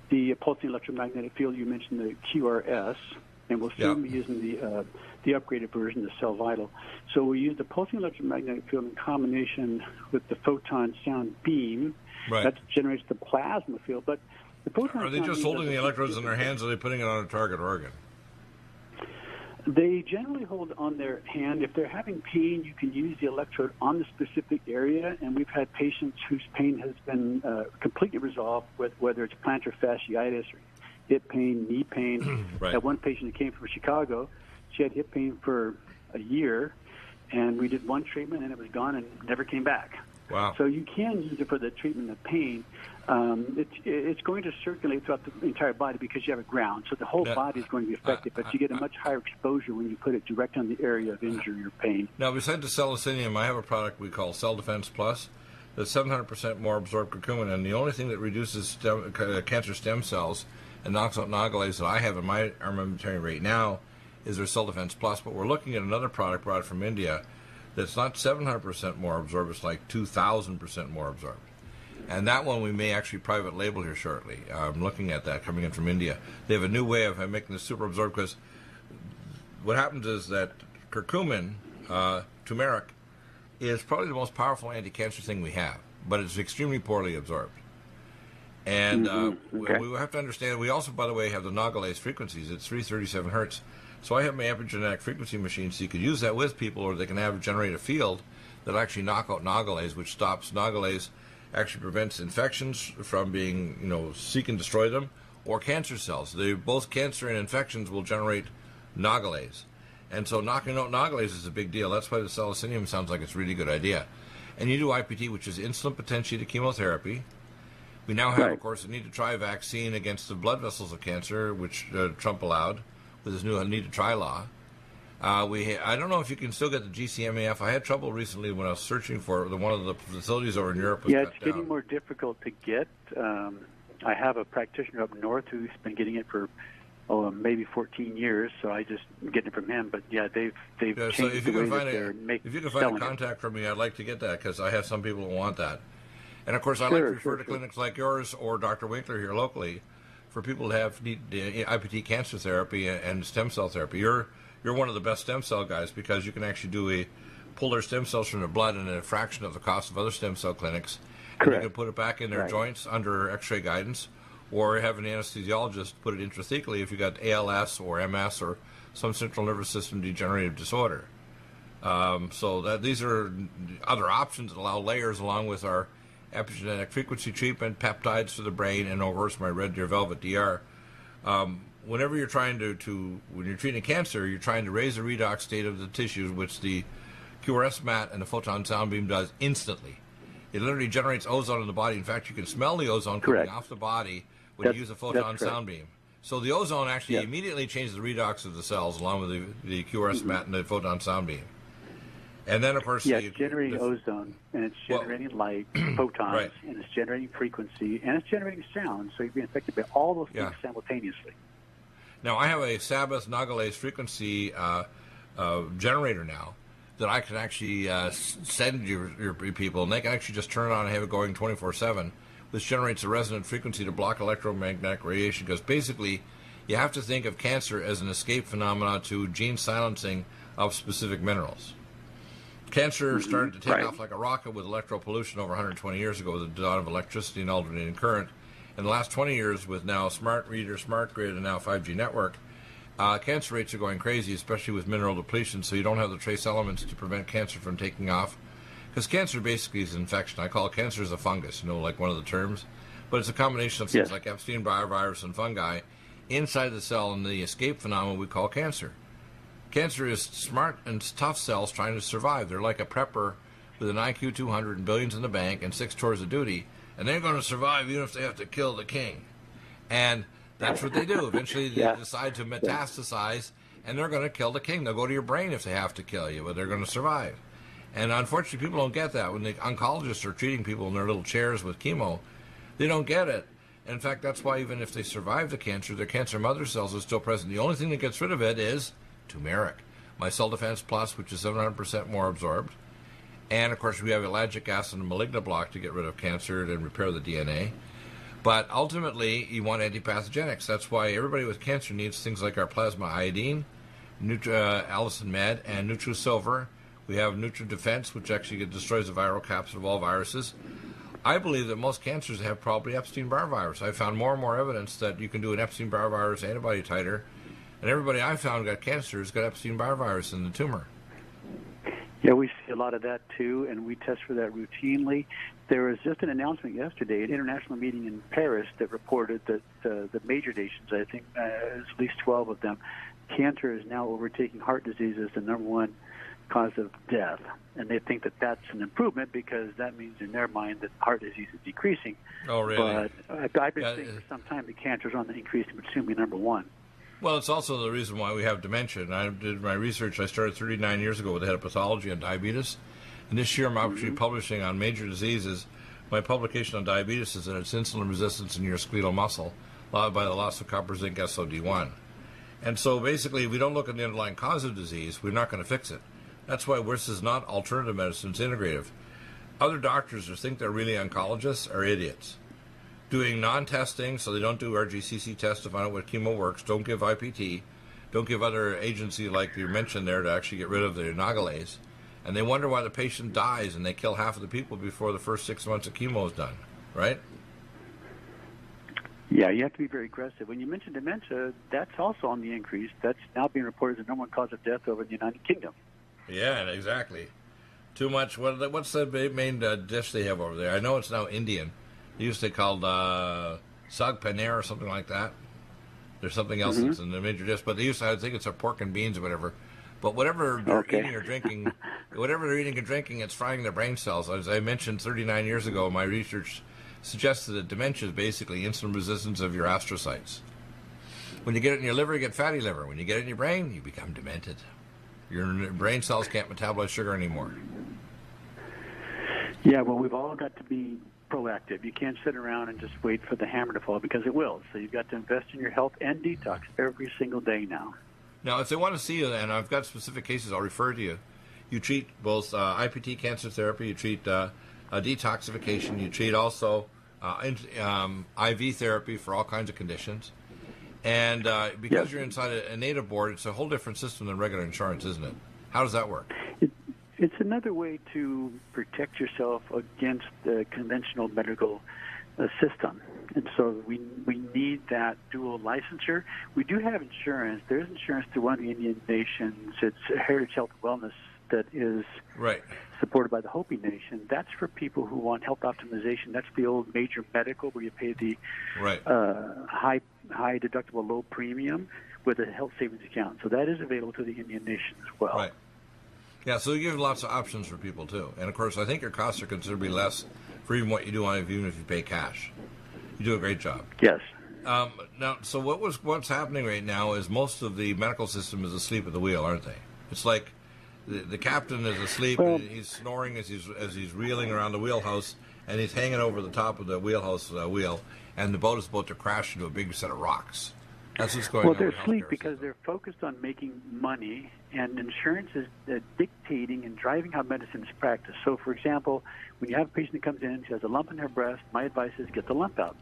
the pulsing electromagnetic field. You mentioned the QRS, and we'll soon be using the upgraded version, the Cell Vital. So we use the pulsing electromagnetic field in combination with the photon sound beam. That generates the plasma field. But the photon are they just holding the electrodes in their hands, or are they putting it on a target organ? They generally hold on their hand. If they're having pain, you can use the electrode on the specific area, and we've had patients whose pain has been completely resolved, with whether it's plantar fasciitis or hip pain, knee pain. That one patient who came from Chicago, she had hip pain for a year, and we did one treatment, and it was gone and never came back. Wow. So you can use it for the treatment of pain. It's going to circulate throughout the entire body because you have a ground. So the whole body is going to be affected, but you get a much higher exposure when you put it direct on the area of injury or pain. Now, besides the salicinium, I have a product we call Cell Defense Plus that's 700% more absorbed curcumin, and the only thing that reduces cancer stem cells and knocks out Nagalase that I have in my armamentarium right now is their Cell Defense Plus, but we're looking at another product brought from India that's not 700% more absorbed, it's like 2,000% more absorbed. And that one we may actually private label here shortly. I'm looking at that coming in from India. They have a new way of making this super absorbed, because what happens is that curcumin, turmeric, is probably the most powerful anti-cancer thing we have, but it's extremely poorly absorbed. And we have to understand, we also, by the way, have the Nagalase frequencies. It's 337 hertz. So I have my epigenetic frequency machine, so you could use that with people, or they can have generate a field that actually knock out Nagalase, which stops Nagalase, actually prevents infections from being, seek and destroy them, or cancer cells. Both cancer and infections will generate Nagalase. And so knocking out Nagalase is a big deal. That's why the salicinium sounds like it's a really good idea. And you do IPT, which is insulin potentiated chemotherapy. We now have, of course, a need to try vaccine against the blood vessels of cancer, which Trump allowed with his new need to try law. I don't know if you can still get the GCMAF. I had trouble recently when I was searching for it. One of the facilities over in Europe was it's getting more difficult to get. I have a practitioner up north who's been getting it for maybe 14 years, so I just get it from him. But they've changed so if the you way can find that they're making. If you can find a contact from me, I'd like to get that, because I have some people who want that. And of course, I like to refer to clinics like yours or Dr. Winkler here locally for people who need IPT cancer therapy and stem cell therapy. You're one of the best stem cell guys, because you can actually pull their stem cells from their blood at a fraction of the cost of other stem cell clinics. And you can put it back in their joints under X-ray guidance, or have an anesthesiologist put it intrathecally if you got ALS or MS or some central nervous system degenerative disorder. So that these are other options that allow layers, along with our epigenetic frequency treatment, peptides for the brain, and of course my Red Deer Velvet DR. Whenever you're trying when you're treating cancer, you're trying to raise the redox state of the tissues, which the QRS mat and the photon sound beam does instantly. It literally generates ozone in the body. In fact, you can smell the ozone coming off the body when you use a photon sound beam. So the ozone actually immediately changes the redox of the cells, along with the QRS mat and the photon sound beam. And then, of course, it's generating ozone, and it's generating light, photons, and it's generating frequency, and it's generating sound. So you're being affected by all those things simultaneously. Now, I have a Sabbath Nagalase frequency generator now that I can actually send your people, and they can actually just turn it on and have it going 24/7, which generates a resonant frequency to block electromagnetic radiation. Because basically, you have to think of cancer as an escape phenomena to gene silencing of specific minerals. Cancer started to take off like a rocket with electropollution over 120 years ago, with the dawn of electricity and alternating current. In the last 20 years, with now smart reader, smart grid, and now 5G network, cancer rates are going crazy, especially with mineral depletion, so you don't have the trace elements to prevent cancer from taking off. Because cancer basically is an infection. I call cancer as a fungus, like one of the terms. But it's a combination of things like Epstein-Barr virus and fungi inside the cell, and the escape phenomenon we call cancer. Cancer is smart and tough cells trying to survive. They're like a prepper with an IQ 200 and billions in the bank and 6 tours of duty, and they're going to survive even if they have to kill the king. And that's what they do. Eventually they decide to metastasize, and they're going to kill the king. They'll go to your brain if they have to kill you, but they're going to survive. And unfortunately, people don't get that. When the oncologists are treating people in their little chairs with chemo, they don't get it. In fact, that's why even if they survive the cancer, their cancer mother cells are still present. The only thing that gets rid of it is turmeric. My Cell Defense Plus, which is 700% more absorbed. And, of course, we have ellagic acid and malignant block to get rid of cancer and repair the DNA. But ultimately, you want antipathogenics. That's why everybody with cancer needs things like our plasma iodine, Allison Med, and NutriSilver. We have NutriDefense, which actually destroys the viral capsid of all viruses. I believe that most cancers have probably Epstein-Barr virus. I've found more and more evidence that you can do an Epstein-Barr virus antibody titer, and everybody I found got cancer has got Epstein-Barr virus in the tumor. Yeah, we see a lot of that, too, and we test for that routinely. There was just an announcement yesterday, an international meeting in Paris, that reported that the major nations, I think at least 12 of them, cancer is now overtaking heart disease as the number one cause of death. And they think that that's an improvement because that means in their mind that heart disease is decreasing. Oh, really? But I've been saying for some time that cancer is on the increase and would soon be number one. Well, it's also the reason why we have dementia. And I did my research. I started 39 years ago with the head of pathology on diabetes. And this year I'm actually publishing on major diseases. My publication on diabetes is that it's insulin resistance in your skeletal muscle by the loss of copper, zinc, SOD1. And so basically, if we don't look at the underlying cause of disease, we're not going to fix it. That's why this is not alternative medicine, it's integrative. Other doctors who think they're really oncologists are idiots. Doing non-testing, so they don't do RGCC tests to find out what chemo works, don't give IPT, don't give other agency like you mentioned there to actually get rid of the nagalase, and they wonder why the patient dies and they kill half of the people before the first 6 months of chemo is done, right? Yeah, you have to be very aggressive. When you mention dementia, that's also on the increase. That's now being reported as the number one cause of death over in the United Kingdom. Yeah, exactly. Too much. What's the main dish they have over there? I know it's now Indian. They used to called sag paneer or something like that. There's something else that's in the major dish, but they used to, I think it's a pork and beans or whatever. But whatever they're eating or drinking, it's frying their brain cells. As I mentioned 39 years ago, my research suggested that dementia is basically insulin resistance of your astrocytes. When you get it in your liver, you get fatty liver. When you get it in your brain, you become demented. Your brain cells can't metabolize sugar anymore. Yeah, well, we've all got to be proactive. You can't sit around and just wait for the hammer to fall because it will. So you've got to invest in your health and detox every single day now. Now, if they want to see you, and I've got specific cases I'll refer to you, you treat both IPT cancer therapy, you treat detoxification, you treat also IV therapy for all kinds of conditions. And because you're inside a native board, it's a whole different system than regular insurance, isn't it? How does that work? It's another way to protect yourself against the conventional medical system. And so we need that dual licensure. We do have insurance. There is insurance through one of the Indian nations. It's Heritage Health and Wellness that is supported by the Hopi Nation. That's for people who want health optimization. That's the old major medical where you pay the high deductible, low premium with a health savings account. So that is available to the Indian nation as well. Right. Yeah, so you give lots of options for people too. And of course, I think your costs are considerably less for even what you do on it, even if you pay cash. You do a great job. Yes. Now, so what's happening right now is most of the medical system is asleep at the wheel, aren't they? It's like the captain is asleep, and he's snoring as he's reeling around the wheelhouse, and he's hanging over the top of the wheelhouse wheel, and the boat is about to crash into a big set of rocks. That's what's going on. Well, they're asleep because they're focused on making money, and insurance is dictating and driving how medicine is practiced. So, for example, when you have a patient that comes in, she has a lump in her breast, my advice is get the lump out.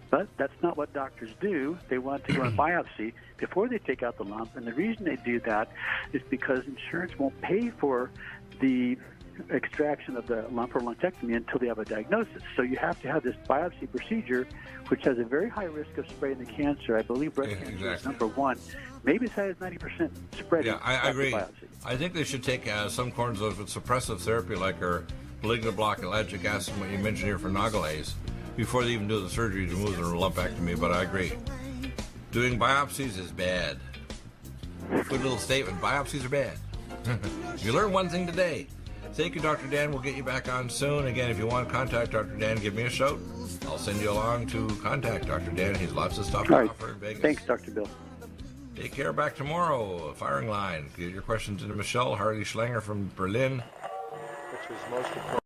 But that's not what doctors do. They want to go on biopsy before they take out the lump, and the reason they do that is because insurance won't pay for the extraction of the lump or lumpectomy until they have a diagnosis. So you have to have this biopsy procedure, which has a very high risk of spreading the cancer. I believe breast cancer is number one. Maybe as high as 90% spreading. Yeah, I agree. I think they should take some forms of suppressive therapy like our malignant block-ellagic acid, what you mentioned here for nagalase, before they even do the surgery to remove the lumpectomy, but I agree. Doing biopsies is bad. Good little statement. Biopsies are bad. You learn one thing today. Thank you, Dr. Dan. We'll get you back on soon. Again, if you want to contact Dr. Dan, give me a shout. I'll send you along to contact Dr. Dan. He has lots of stuff to offer in Vegas. Thanks, Dr. Bill. Take care. Back tomorrow. Firing line. Get your questions into Michelle Harley Schlanger from Berlin. Which was most important.